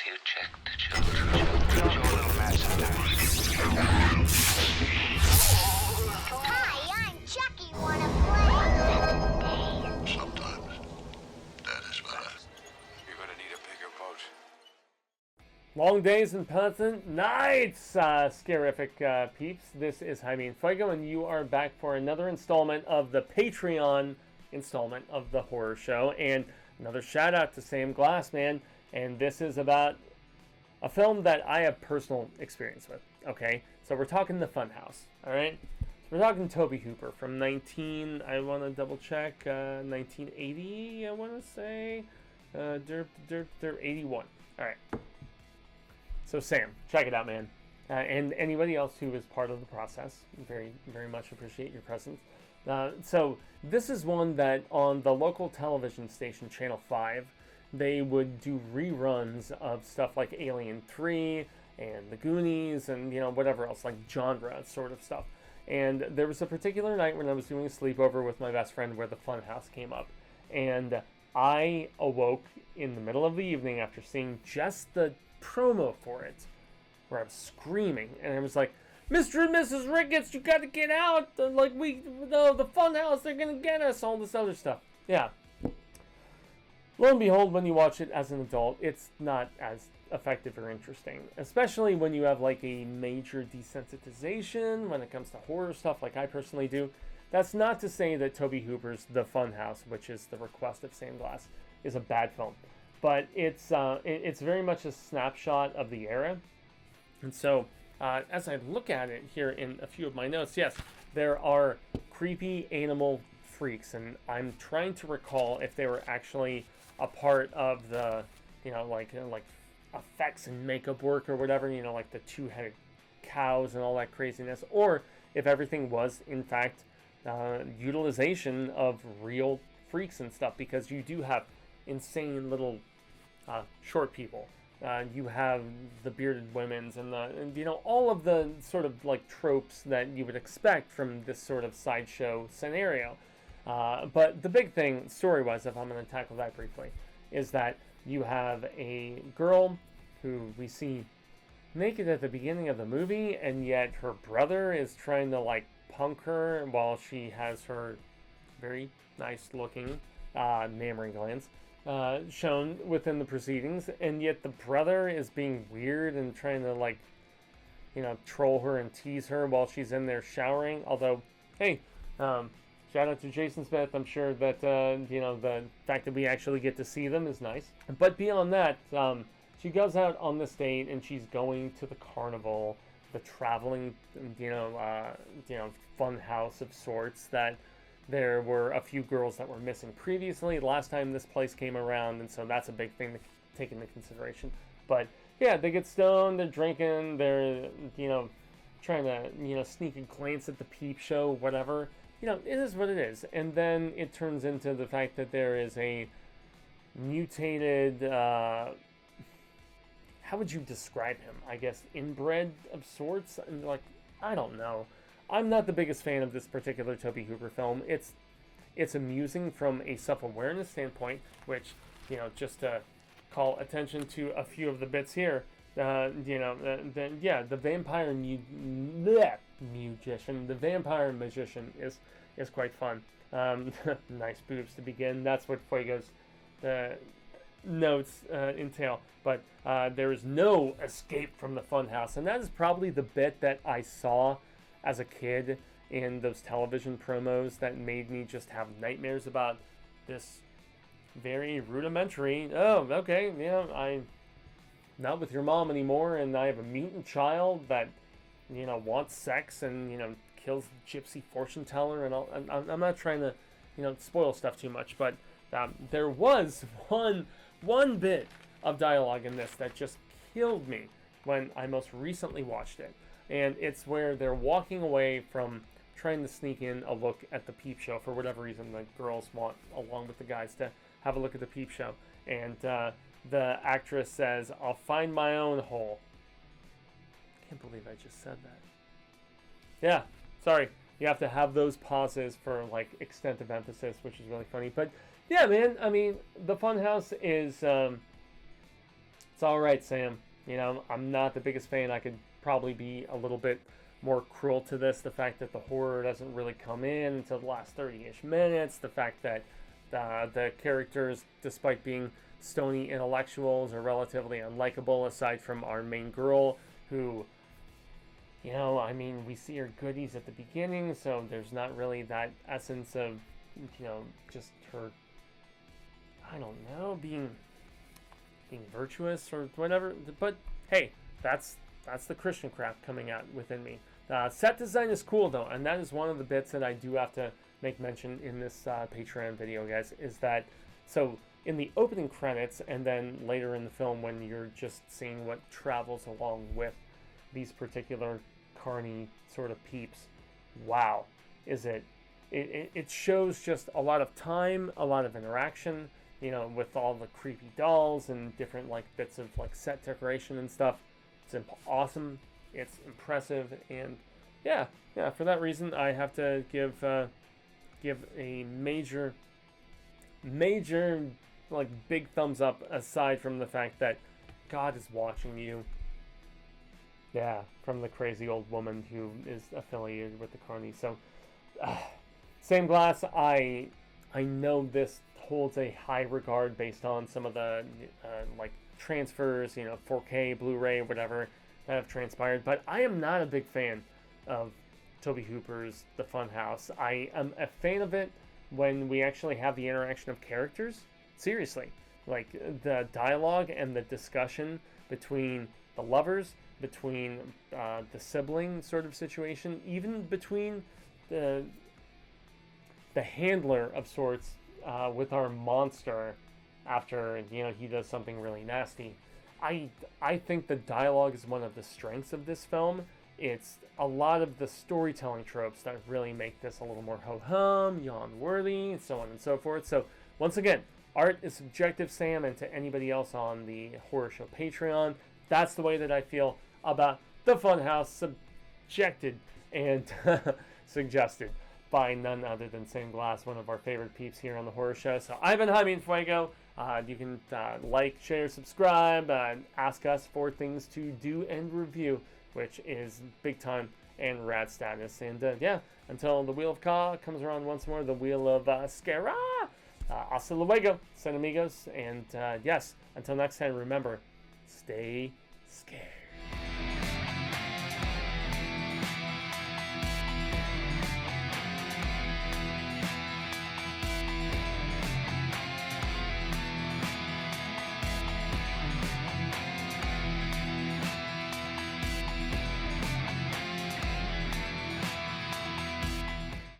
you check the children. Show a little match sometimes. Hi, I'm Chucky. Wanna play? Sometimes. That is what You're gonna need a bigger boat. Long days and pleasant nights, scarific peeps. This is Jaime and Fuego, and you are back for another installment of the Patreon installment of the horror show. And another shout out to Sam Glassman. And this is about a film that I have personal experience with. Okay, so we're talking the Funhouse. All right, so we're talking Tobe Hooper from 19. I want to double check. 1980. I want to say. 81. All right. So Sam, check it out, man. And anybody else who is part of the process, very, very much appreciate your presence. So this is one that on the local television station, Channel 5, they would do reruns of stuff like Alien 3 and The Goonies and, whatever else, like genre sort of stuff. And there was a particular night when I was doing a sleepover with my best friend where the Funhouse came up. And I awoke in the middle of the evening after seeing just the promo for it, where I was screaming. And I was like, Mr. and Mrs. Ricketts, you gotta get out! The Funhouse, they're gonna get us! All this other stuff. Yeah. Lo and behold, when you watch it as an adult, it's not as effective or interesting. Especially when you have like a major desensitization when it comes to horror stuff like I personally do. That's not to say that Tobe Hooper's The Funhouse, which is the request of Sam Glass, is a bad film. But it's very much a snapshot of the era. And so, as I look at it here in a few of my notes, yes, there are creepy animal freaks, and I'm trying to recall if they were actually a part of the, like effects and makeup work or whatever, like the two-headed cows and all that craziness, or if everything was, in fact, utilization of real freaks and stuff, because you do have insane little short people. You have the bearded women's and all of the sort of like tropes that you would expect from this sort of sideshow scenario. But the big thing, story-wise, if I'm going to tackle that briefly, is that you have a girl who we see naked at the beginning of the movie, and yet her brother is trying to like punk her while she has her very nice-looking mammary glands shown within the proceedings, and yet the brother is being weird and trying to like, troll her and tease her while she's in there showering. Although, hey, shout out to Jason Smith. I'm sure that, the fact that we actually get to see them is nice. But beyond that, she goes out on this date and she's going to the carnival, the traveling, fun house of sorts that there were a few girls that were missing previously last time this place came around. And so that's a big thing to take into consideration. But yeah, they get stoned, they're drinking, they're, trying to, sneak a glance at the peep show, whatever. It is what it is. And then it turns into the fact that there is a mutated, how would you describe him? I guess inbred of sorts? And like, I don't know. I'm not the biggest fan of this particular Tobe Hooper film. It's amusing from a self-awareness standpoint, which, just to call attention to a few of the bits here, the vampire magician is quite fun. Nice boobs to begin. That's what Fuego's notes entail. But there is no escape from the Funhouse, and that is probably the bit that I saw as a kid in those television promos that made me just have nightmares about this very rudimentary, I'm not with your mom anymore, and I have a mutant child that, wants sex and, kills the gypsy fortune teller and all. I'm not trying to, spoil stuff too much, but there was one bit of dialogue in this that just killed me when I most recently watched it. And it's where they're walking away from trying to sneak in a look at the peep show for whatever reason. The girls want, along with the guys, to have a look at the peep show. And the actress says, "I'll find my own hole." I can't believe I just said that. Yeah, sorry. You have to have those pauses for like extent of emphasis, which is really funny. But yeah, man, I mean, the Funhouse is it's It's all right, Sam. You know, I'm not the biggest fan. I could probably be a little bit more cruel to this. The fact that the horror doesn't really come in until the last 30-ish minutes. The fact that the characters, despite being stony intellectuals, are relatively unlikable aside from our main girl, who, you know, I mean, we see her goodies at the beginning, so there's not really that essence of, you know, just her, I don't know, being virtuous or whatever. But hey, that's the Christian crap coming out within me. Set design is cool though, and that is one of the bits that I do have to make mention in this Patreon video, guys, is that, so in the opening credits and then later in the film when you're just seeing what travels along with these particular carny sort of peeps, wow, is it shows just a lot of time, a lot of interaction, you know, with all the creepy dolls and different like bits of like set decoration and stuff. It's awesome, it's impressive, and yeah, for that reason I have to give a major like big thumbs up, aside from the fact that God is watching you. Yeah, from the crazy old woman who is affiliated with the carny. So same glass, I know this holds a high regard based on some of the like transfers, you know, 4K, Blu-ray, whatever, that have transpired, but I am not a big fan of Tobe Hooper's The Funhouse. I am a fan of it when we actually have the interaction of characters. Seriously, like the dialogue and the discussion between the lovers, between the sibling sort of situation, even between the handler of sorts with our monster after, you know, he does something really nasty. I think the dialogue is one of the strengths of this film. It's a lot of the storytelling tropes that really make this a little more ho-hum, yawn-worthy, and so on and so forth. So once again, art is subjective, Sam, and to anybody else on the Horror Show Patreon, that's the way that I feel about The Funhouse, subjected and suggested by none other than Sam Glass, one of our favorite peeps here on the Horror Show. So I've been Jaime and Fuego. You can like, share, subscribe, ask us for things to do and review, which is big time and rad status. And yeah, until the Wheel of Ka comes around once more, the Wheel of Scara. Hasta luego, San amigos. And yes, until next time, remember, stay scared.